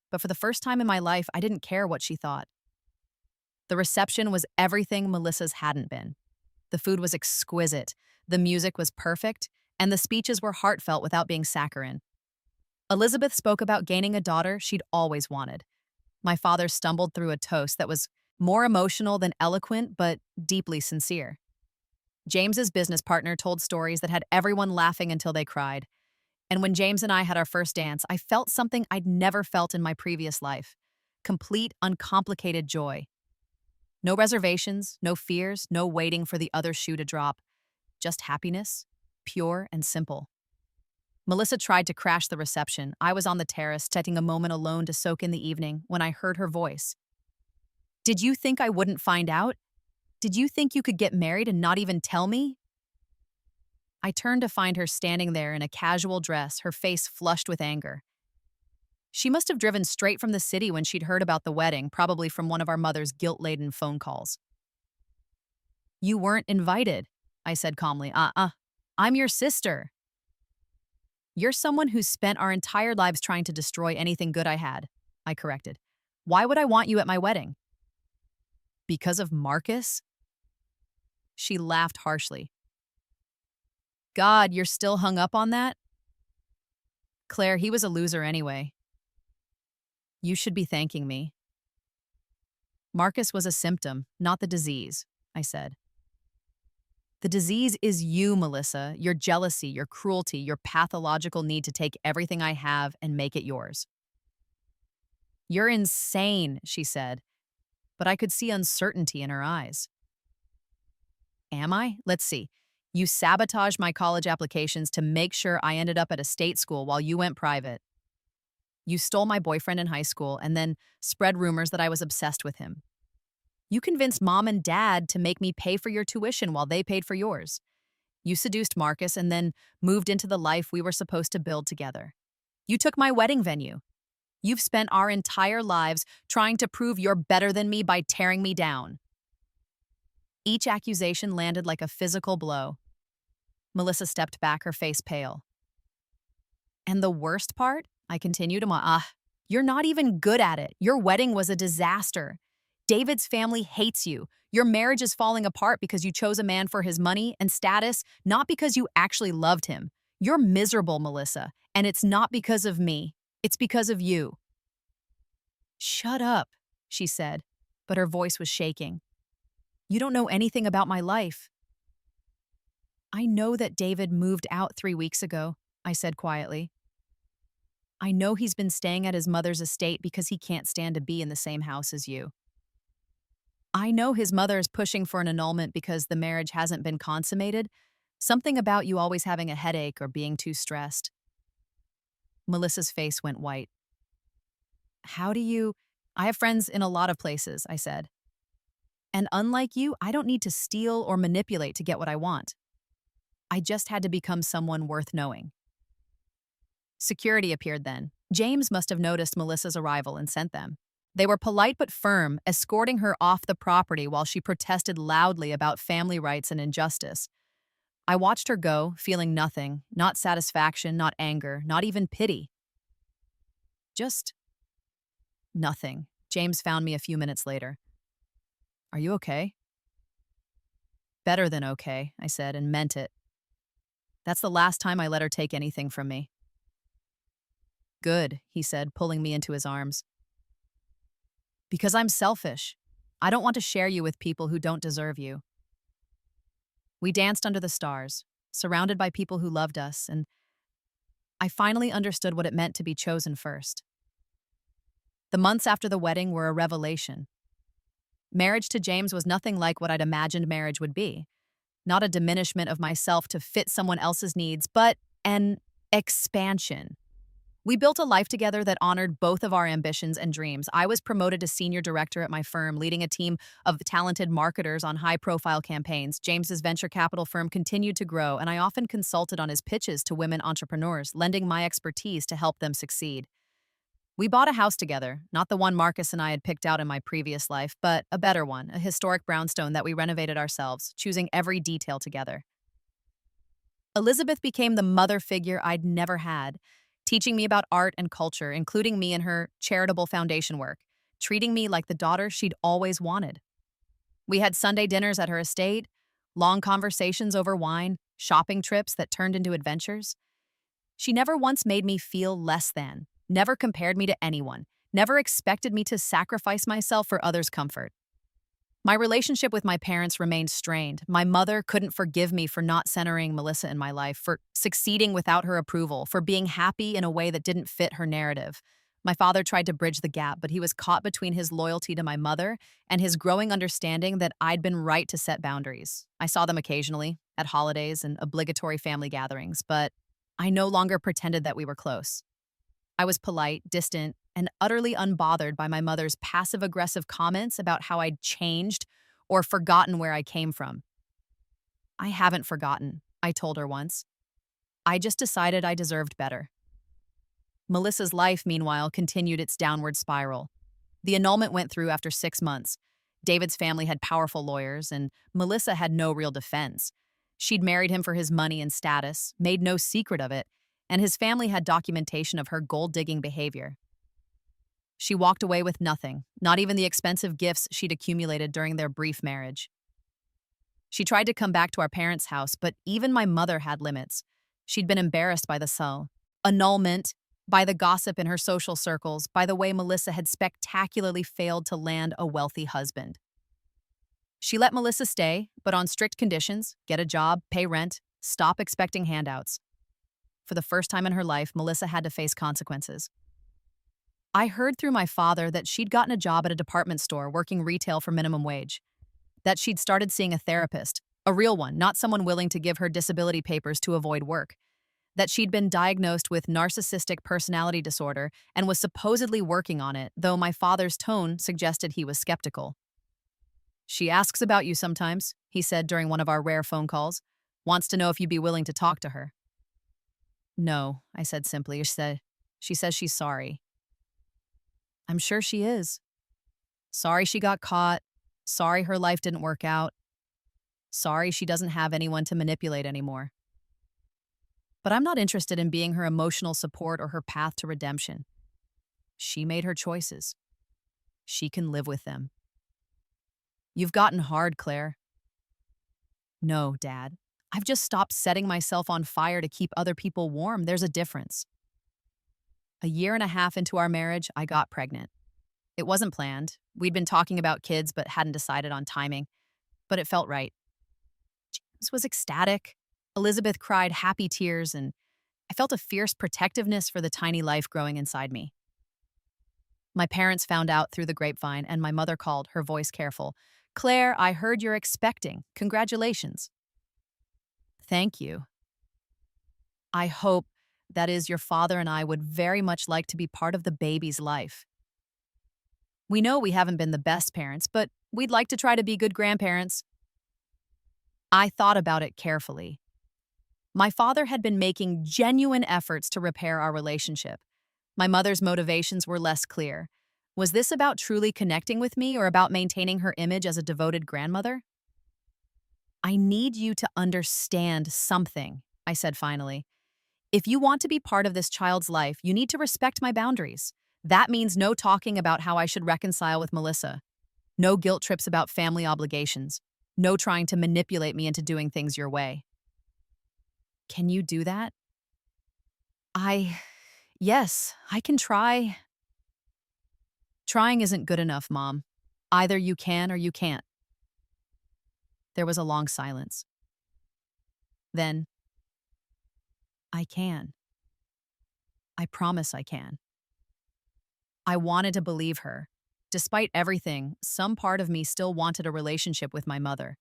But for the first time in my life, I didn't care what she thought. The reception was everything Melissa's hadn't been. The food was exquisite, the music was perfect, and the speeches were heartfelt without being saccharine. Elizabeth spoke about gaining a daughter she'd always wanted. My father stumbled through a toast that was more emotional than eloquent, but deeply sincere. James's business partner told stories that had everyone laughing until they cried. And when James and I had our first dance, I felt something I'd never felt in my previous life. Complete, uncomplicated joy. No reservations, no fears, no waiting for the other shoe to drop. Just happiness, pure and simple. Melissa tried to crash the reception. I was on the terrace, taking a moment alone to soak in the evening, when I heard her voice. "Did you think I wouldn't find out? Did you think you could get married and not even tell me?" I turned to find her standing there in a casual dress, her face flushed with anger. She must have driven straight from the city when she'd heard about the wedding, probably from one of our mother's guilt-laden phone calls. "You weren't invited," I said calmly. I'm your sister." "You're someone who's spent our entire lives trying to destroy anything good I had," I corrected. "Why would I want you at my wedding?" "Because of Marcus?" She laughed harshly. God, you're still hung up on that? Claire, he was a loser anyway. You should be thanking me. Marcus was a symptom, not the disease, I said. The disease is you, Melissa, your jealousy, your cruelty, your pathological need to take everything I have and make it yours. You're insane, she said, but I could see uncertainty in her eyes. Am I? Let's see. You sabotaged my college applications to make sure I ended up at a state school while you went private. You stole my boyfriend in high school and then spread rumors that I was obsessed with him. You convinced mom and dad to make me pay for your tuition while they paid for yours. You seduced Marcus and then moved into the life we were supposed to build together. You took my wedding venue. You've spent our entire lives trying to prove you're better than me by tearing me down. Each accusation landed like a physical blow. Melissa stepped back, her face pale. And the worst part? I continued, you're not even good at it. Your wedding was a disaster. David's family hates you. Your marriage is falling apart because you chose a man for his money and status, not because you actually loved him. You're miserable, Melissa, and it's not because of me. It's because of you. Shut up, she said, but her voice was shaking. You don't know anything about my life. I know that David moved out 3 weeks ago, I said quietly. I know he's been staying at his mother's estate because he can't stand to be in the same house as you. I know his mother is pushing for an annulment because the marriage hasn't been consummated. Something about you always having a headache or being too stressed. Melissa's face went white. I have friends in a lot of places, I said. And unlike you, I don't need to steal or manipulate to get what I want. I just had to become someone worth knowing. Security appeared then. James must have noticed Melissa's arrival and sent them. They were polite but firm, escorting her off the property while she protested loudly about family rights and injustice. I watched her go, feeling nothing, not satisfaction, not anger, not even pity. Just nothing. James found me a few minutes later. Are you okay? Better than okay, I said, and meant it. That's the last time I let her take anything from me. Good, he said, pulling me into his arms. Because I'm selfish. I don't want to share you with people who don't deserve you. We danced under the stars, surrounded by people who loved us, and I finally understood what it meant to be chosen first. The months after the wedding were a revelation. Marriage to James was nothing like what I'd imagined marriage would be. Not a diminishment of myself to fit someone else's needs, but an expansion. We built a life together that honored both of our ambitions and dreams. I was promoted to senior director at my firm, leading a team of talented marketers on high-profile campaigns. James's venture capital firm continued to grow, and I often consulted on his pitches to women entrepreneurs, lending my expertise to help them succeed. We bought a house together, not the one Marcus and I had picked out in my previous life, but a better one, a historic brownstone that we renovated ourselves, choosing every detail together. Elizabeth became the mother figure I'd never had, teaching me about art and culture, including me in her charitable foundation work, treating me like the daughter she'd always wanted. We had Sunday dinners at her estate, long conversations over wine, shopping trips that turned into adventures. She never once made me feel less than, never compared me to anyone, never expected me to sacrifice myself for others' comfort. My relationship with my parents remained strained. My mother couldn't forgive me for not centering Melissa in my life, for succeeding without her approval, for being happy in a way that didn't fit her narrative. My father tried to bridge the gap, but he was caught between his loyalty to my mother and his growing understanding that I'd been right to set boundaries. I saw them occasionally, at holidays and obligatory family gatherings, but I no longer pretended that we were close. I was polite, distant, and utterly unbothered by my mother's passive-aggressive comments about how I'd changed or forgotten where I came from. I haven't forgotten, I told her once. I just decided I deserved better. Melissa's life, meanwhile, continued its downward spiral. The annulment went through after 6 months. David's family had powerful lawyers, and Melissa had no real defense. She'd married him for his money and status, made no secret of it, and his family had documentation of her gold-digging behavior. She walked away with nothing, not even the expensive gifts she'd accumulated during their brief marriage. She tried to come back to our parents' house, but even my mother had limits. She'd been embarrassed by the annulment, by the gossip in her social circles, by the way Melissa had spectacularly failed to land a wealthy husband. She let Melissa stay, but on strict conditions: get a job, pay rent, stop expecting handouts. For the first time in her life, Melissa had to face consequences. I heard through my father that she'd gotten a job at a department store working retail for minimum wage, that she'd started seeing a therapist, a real one, not someone willing to give her disability papers to avoid work, that she'd been diagnosed with narcissistic personality disorder and was supposedly working on it, though my father's tone suggested he was skeptical. "She asks about you sometimes," he said during one of our rare phone calls. "Wants to know if you'd be willing to talk to her." "No," I said simply. She says she's sorry." "I'm sure she is. Sorry she got caught. Sorry her life didn't work out. Sorry she doesn't have anyone to manipulate anymore. But I'm not interested in being her emotional support or her path to redemption. She made her choices. She can live with them." "You've gotten hard, Claire." "No, Dad. I've just stopped setting myself on fire to keep other people warm. There's a difference." A year and a half into our marriage, I got pregnant. It wasn't planned. We'd been talking about kids but hadn't decided on timing. But it felt right. James was ecstatic. Elizabeth cried happy tears, and I felt a fierce protectiveness for the tiny life growing inside me. My parents found out through the grapevine, and my mother called, her voice careful. "Claire, I heard you're expecting. Congratulations." "Thank you. I hope, that is, your father and I would very much like to be part of the baby's life. We know we haven't been the best parents, but we'd like to try to be good grandparents." I thought about it carefully. My father had been making genuine efforts to repair our relationship. My mother's motivations were less clear. Was this about truly connecting with me or about maintaining her image as a devoted grandmother? "I need you to understand something," I said finally. "If you want to be part of this child's life, you need to respect my boundaries. That means no talking about how I should reconcile with Melissa. No guilt trips about family obligations. No trying to manipulate me into doing things your way." "Can you do that?" Yes, I can try." "Trying isn't good enough, Mom. Either you can or you can't." There was a long silence. Then, "I can. I promise I can." I wanted to believe her. Despite everything, some part of me still wanted a relationship with my mother,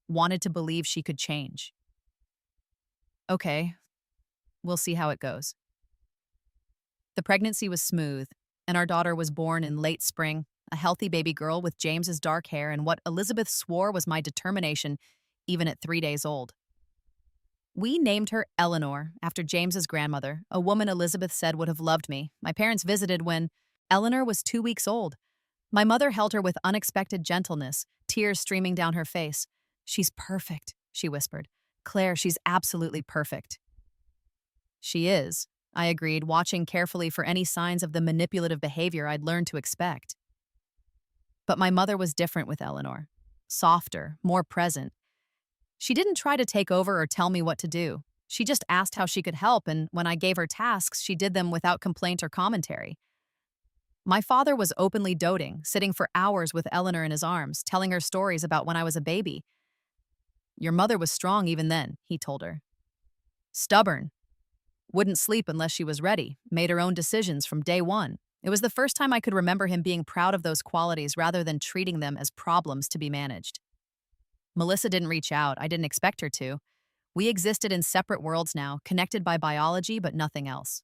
wanted to believe she could change. "Okay, we'll see how it goes." The pregnancy was smooth, and our daughter was born in late spring, a healthy baby girl with James's dark hair and what Elizabeth swore was my determination, even at 3 days old. We named her Eleanor, after James's grandmother, a woman Elizabeth said would have loved me. My parents visited when Eleanor was 2 weeks old. My mother held her with unexpected gentleness, tears streaming down her face. "She's perfect," she whispered. "Claire, she's absolutely perfect." "She is," I agreed, watching carefully for any signs of the manipulative behavior I'd learned to expect. But my mother was different with Eleanor. Softer, more present. She didn't try to take over or tell me what to do. She just asked how she could help, and when I gave her tasks, she did them without complaint or commentary. My father was openly doting, sitting for hours with Eleanor in his arms, telling her stories about when I was a baby. "Your mother was strong even then," he told her. "Stubborn. Wouldn't sleep unless she was ready, made her own decisions from day one." It was the first time I could remember him being proud of those qualities rather than treating them as problems to be managed. Melissa didn't reach out. I didn't expect her to. We existed in separate worlds now, connected by biology but nothing else.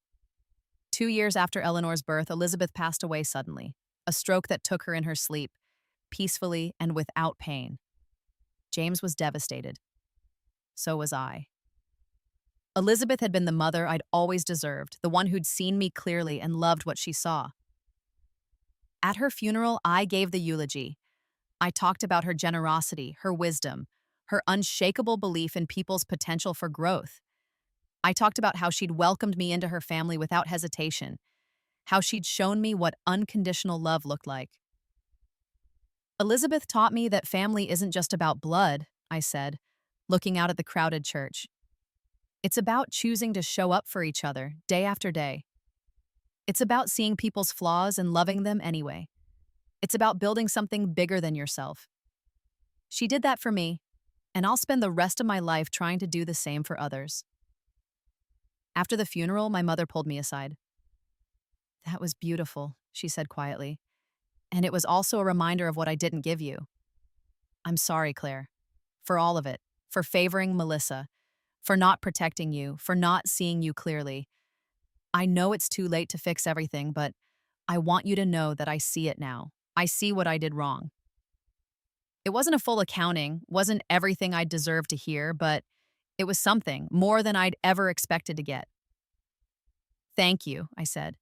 2 years after Eleanor's birth, Elizabeth passed away suddenly, a stroke that took her in her sleep, peacefully and without pain. James was devastated. So was I. Elizabeth had been the mother I'd always deserved, the one who'd seen me clearly and loved what she saw. At her funeral, I gave the eulogy. I talked about her generosity, her wisdom, her unshakable belief in people's potential for growth. I talked about how she'd welcomed me into her family without hesitation, how she'd shown me what unconditional love looked like. Elizabeth taught me that family isn't just about blood, I said, looking out at the crowded church. It's about choosing to show up for each other day after day. It's about seeing people's flaws and loving them anyway. It's about building something bigger than yourself. She did that for me, and I'll spend the rest of my life trying to do the same for others. After the funeral, my mother pulled me aside. That was beautiful, she said quietly. And it was also a reminder of what I didn't give you. I'm sorry, Claire. For all of it. For favoring Melissa. For not protecting you. For not seeing you clearly. I know it's too late to fix everything, but I want you to know that I see it now. I see what I did wrong. It wasn't a full accounting, wasn't everything I deserved to hear, but it was something, more than I'd ever expected to get. Thank you, I said.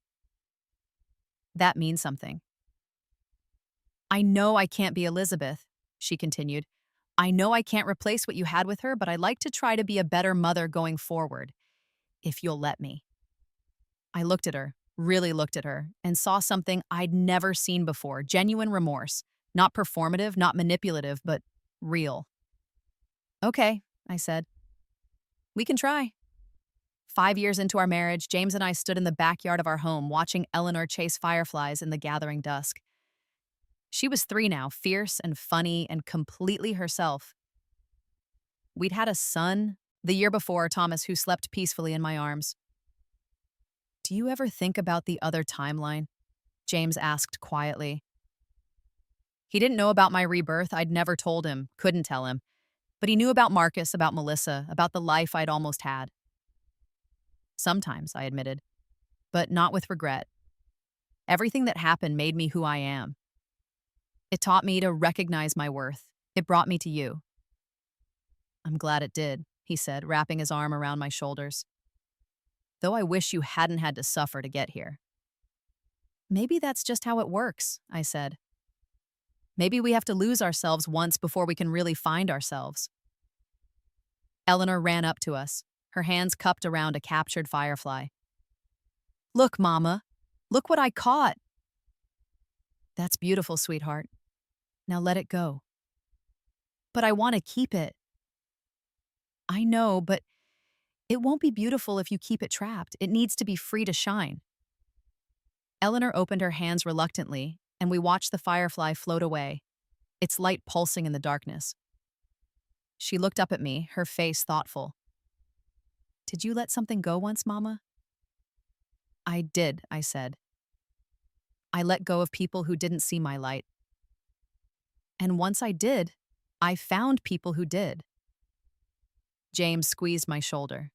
That means something. I know I can't be Elizabeth, she continued. I know I can't replace what you had with her, but I'd like to try to be a better mother going forward, if you'll let me. I looked at her, really looked at her, and saw something I'd never seen before, genuine remorse. Not performative, not manipulative, but real. Okay, I said. We can try. 5 years into our marriage, James and I stood in the backyard of our home watching Eleanor chase fireflies in the gathering dusk. She was 3 now, fierce and funny and completely herself. We'd had a son the year before, Thomas, who slept peacefully in my arms. Do you ever think about the other timeline? James asked quietly. He didn't know about my rebirth. I'd never told him, couldn't tell him. But he knew about Marcus, about Melissa, about the life I'd almost had. Sometimes, I admitted, but not with regret. Everything that happened made me who I am. It taught me to recognize my worth. It brought me to you. I'm glad it did, he said, wrapping his arm around my shoulders. Though I wish you hadn't had to suffer to get here. Maybe that's just how it works, I said. Maybe we have to lose ourselves once before we can really find ourselves. Eleanor ran up to us, her hands cupped around a captured firefly. Look, Mama. Look what I caught. That's beautiful, sweetheart. Now let it go. But I want to keep it. I know, but it won't be beautiful if you keep it trapped. It needs to be free to shine. Eleanor opened her hands reluctantly, and we watched the firefly float away, its light pulsing in the darkness. She looked up at me, her face thoughtful. Did you let something go once, Mama? I did, I said. I let go of people who didn't see my light. And once I did, I found people who did. James squeezed my shoulder.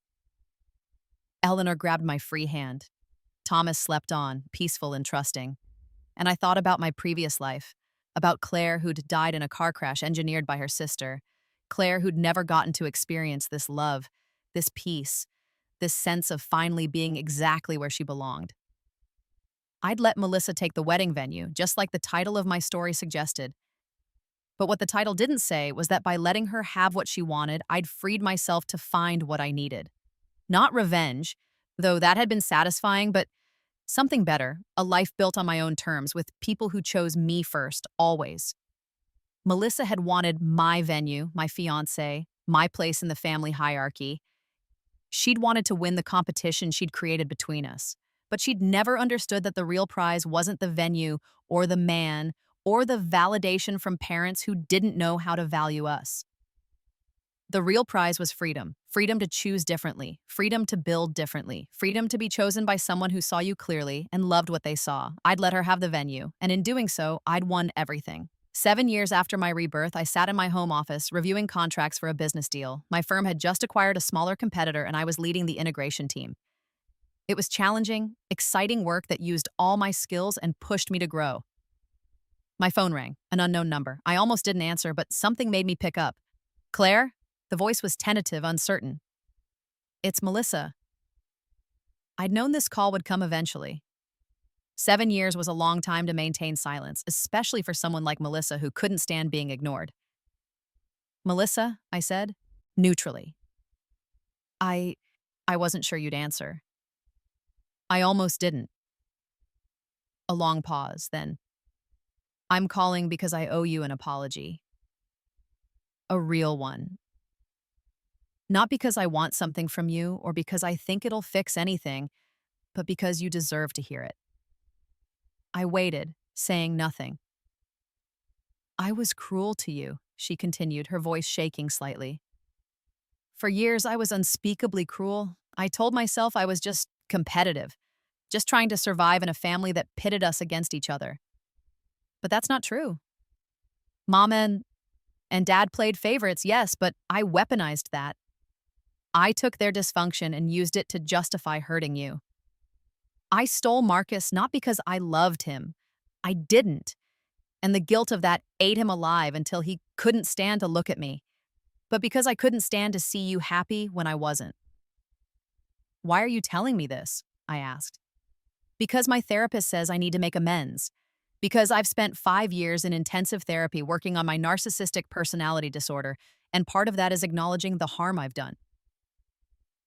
Eleanor grabbed my free hand. Thomas slept on, peaceful and trusting. And I thought about my previous life, about Claire who'd died in a car crash engineered by her sister, Claire who'd never gotten to experience this love, this peace, this sense of finally being exactly where she belonged. I'd let Melissa take the wedding venue, just like the title of my story suggested. But what the title didn't say was that by letting her have what she wanted, I'd freed myself to find what I needed. Not revenge, though that had been satisfying, but something better, a life built on my own terms, with people who chose me first, always. Melissa had wanted my venue, my fiancé, my place in the family hierarchy. She'd wanted to win the competition she'd created between us. But she'd never understood that the real prize wasn't the venue or the man or the validation from parents who didn't know how to value us. The real prize was freedom. Freedom to choose differently. Freedom to build differently. Freedom to be chosen by someone who saw you clearly and loved what they saw. I'd let her have the venue, and in doing so, I'd won everything. 7 years after my rebirth, I sat in my home office reviewing contracts for a business deal. My firm had just acquired a smaller competitor, and I was leading the integration team. It was challenging, exciting work that used all my skills and pushed me to grow. My phone rang, an unknown number. I almost didn't answer, but something made me pick up. Claire? The voice was tentative, uncertain. It's Melissa. I'd known this call would come eventually. 7 years was a long time to maintain silence, especially for someone like Melissa who couldn't stand being ignored. Melissa, I said, neutrally. I wasn't sure you'd answer. I almost didn't. A long pause, then. I'm calling because I owe you an apology. a real one. Not because I want something from you or because I think it'll fix anything, but because you deserve to hear it. I waited, saying nothing. I was cruel to you, she continued, her voice shaking slightly. For years, I was unspeakably cruel. I told myself I was just competitive, just trying to survive in a family that pitted us against each other. But that's not true. Mom and Dad played favorites, yes, but I weaponized that. I took their dysfunction and used it to justify hurting you. I stole Marcus not because I loved him. I didn't. And the guilt of that ate him alive until he couldn't stand to look at me, but because I couldn't stand to see you happy when I wasn't. Why are you telling me this? I asked. Because my therapist says I need to make amends. Because I've spent 5 years in intensive therapy working on my narcissistic personality disorder, and part of that is acknowledging the harm I've done.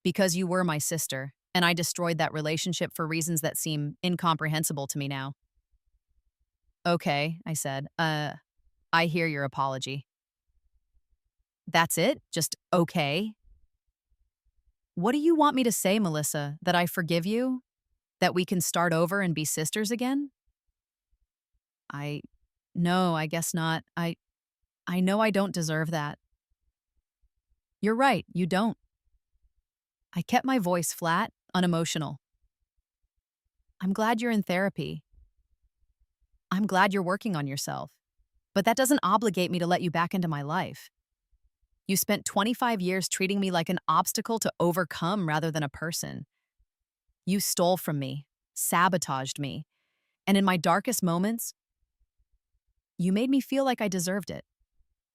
Because you were my sister, and I destroyed that relationship for reasons that seem incomprehensible to me now. Okay, I said. I hear your apology. That's it? Just okay? What do you want me to say, Melissa? That I forgive you? That we can start over and be sisters again? I No, I guess not. I know I don't deserve that. You're right, you don't. I kept my voice flat, unemotional. I'm glad you're in therapy. I'm glad you're working on yourself. But that doesn't obligate me to let you back into my life. You spent 25 years treating me like an obstacle to overcome rather than a person. You stole from me, sabotaged me, and in my darkest moments, you made me feel like I deserved it.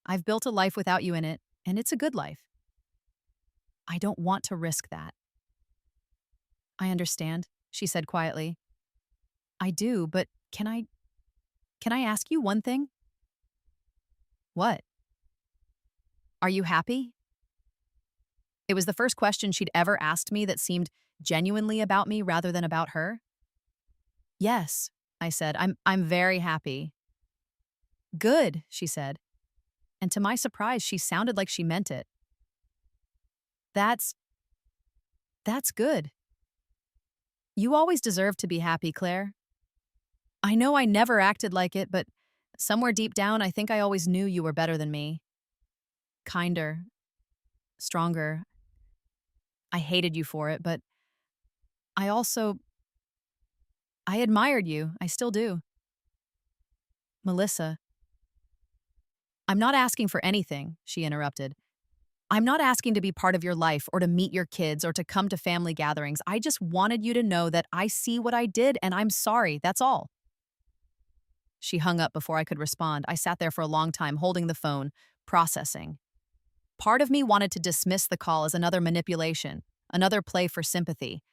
I've built a life without you in it, and it's a good life. I don't want to risk that. I understand, she said quietly. I do, but can I ask you one thing? What? Are you happy? It was the first question she'd ever asked me that seemed genuinely about me rather than about her. Yes, I said. I'm very happy. Good, she said. And to my surprise, she sounded like she meant it. That's good. You always deserved to be happy, Claire. I know I never acted like it, but somewhere deep down, I think I always knew you were better than me. Kinder, stronger. I hated you for it, but I also, I admired you. I still do. Melissa, I'm not asking for anything, she interrupted. I'm not asking to be part of your life or to meet your kids or to come to family gatherings. I just wanted you to know that I see what I did and I'm sorry. That's all. She hung up before I could respond. I sat there for a long time, holding the phone, processing. Part of me wanted to dismiss the call as another manipulation, another play for sympathy.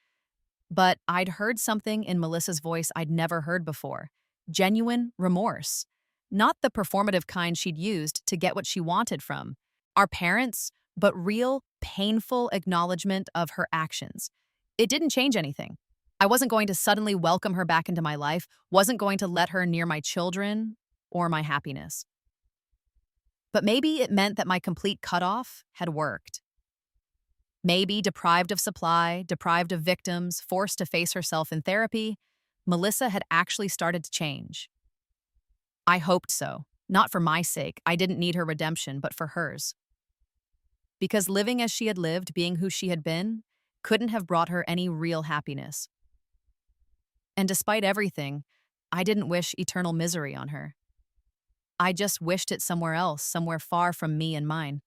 But I'd heard something in Melissa's voice I'd never heard before. Genuine remorse. Not the performative kind she'd used to get what she wanted from our parents, but real, painful acknowledgement of her actions. It didn't change anything. I wasn't going to suddenly welcome her back into my life, wasn't going to let her near my children or my happiness. But maybe it meant that my complete cutoff had worked. Maybe deprived of supply, deprived of victims, forced to face herself in therapy, Melissa had actually started to change. I hoped so. Not for my sake. I didn't need her redemption, but for hers. Because living as she had lived, being who she had been, couldn't have brought her any real happiness. And despite everything, I didn't wish eternal misery on her. I just wished it somewhere else, somewhere far from me and mine.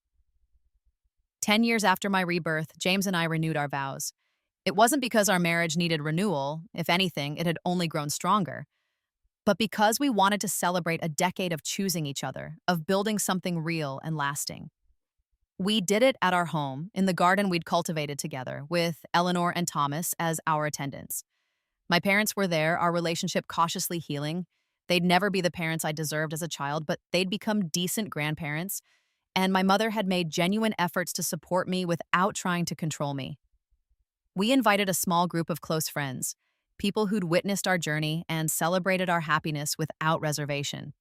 10 years after my rebirth, James and I renewed our vows. It wasn't because our marriage needed renewal. If anything, it had only grown stronger. But because we wanted to celebrate a decade of choosing each other, of building something real and lasting. We did it at our home, in the garden we'd cultivated together, with Eleanor and Thomas as our attendants. My parents were there, our relationship cautiously healing. They'd never be the parents I deserved as a child, but they'd become decent grandparents. And my mother had made genuine efforts to support me without trying to control me. We invited a small group of close friends, people who'd witnessed our journey and celebrated our happiness without reservation.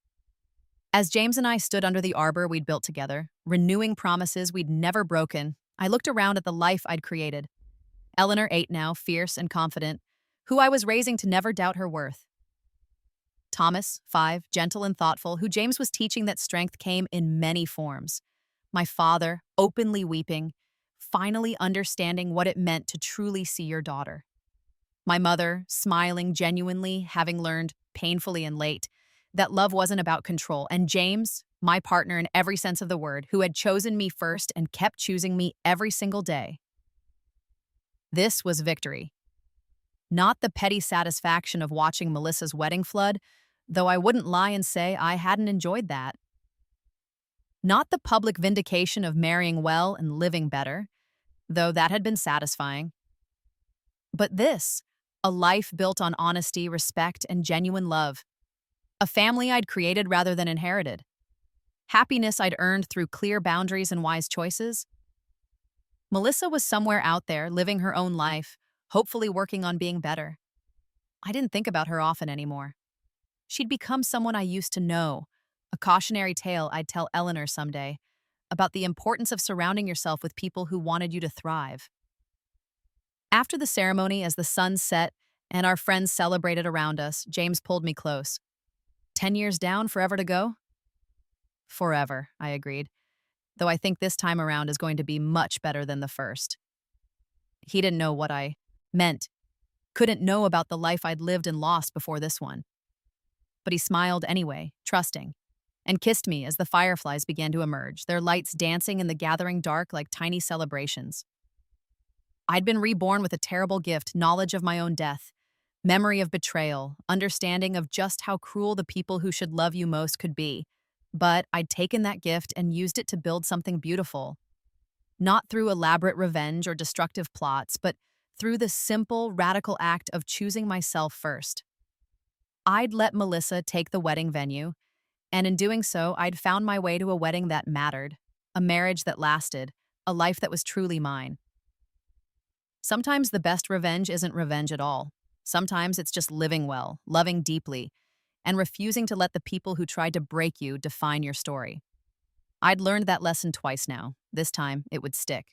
As James and I stood under the arbor we'd built together, renewing promises we'd never broken, I looked around at the life I'd created. Eleanor, 8 now, fierce and confident, who I was raising to never doubt her worth. Thomas, 5, gentle and thoughtful, who James was teaching that strength came in many forms. My father, openly weeping, finally understanding what it meant to truly see your daughter. My mother, smiling genuinely, having learned, painfully and late, that love wasn't about control. And James, my partner in every sense of the word, who had chosen me first and kept choosing me every single day. This was victory. Not the petty satisfaction of watching Melissa's wedding flood, though I wouldn't lie and say I hadn't enjoyed that. Not the public vindication of marrying well and living better, though that had been satisfying. But this, a life built on honesty, respect, and genuine love. A family I'd created rather than inherited. Happiness I'd earned through clear boundaries and wise choices. Melissa was somewhere out there, living her own life, hopefully working on being better. I didn't think about her often anymore. She'd become someone I used to know, a cautionary tale I'd tell Eleanor someday, about the importance of surrounding yourself with people who wanted you to thrive. After the ceremony, as the sun set and our friends celebrated around us, James pulled me close. 10 years down, forever to go? Forever, I agreed, though I think this time around is going to be much better than the first. He didn't know what I meant, couldn't know about the life I'd lived and lost before this one. But he smiled anyway, trusting, and kissed me as the fireflies began to emerge, their lights dancing in the gathering dark like tiny celebrations. I'd been reborn with a terrible gift, knowledge of my own death, memory of betrayal, understanding of just how cruel the people who should love you most could be. But I'd taken that gift and used it to build something beautiful. Not through elaborate revenge or destructive plots, but through the simple, radical act of choosing myself first. I'd let Melissa take the wedding venue, and in doing so, I'd found my way to a wedding that mattered, a marriage that lasted, a life that was truly mine. Sometimes the best revenge isn't revenge at all. Sometimes it's just living well, loving deeply, and refusing to let the people who tried to break you define your story. I'd learned that lesson twice now. This time, it would stick.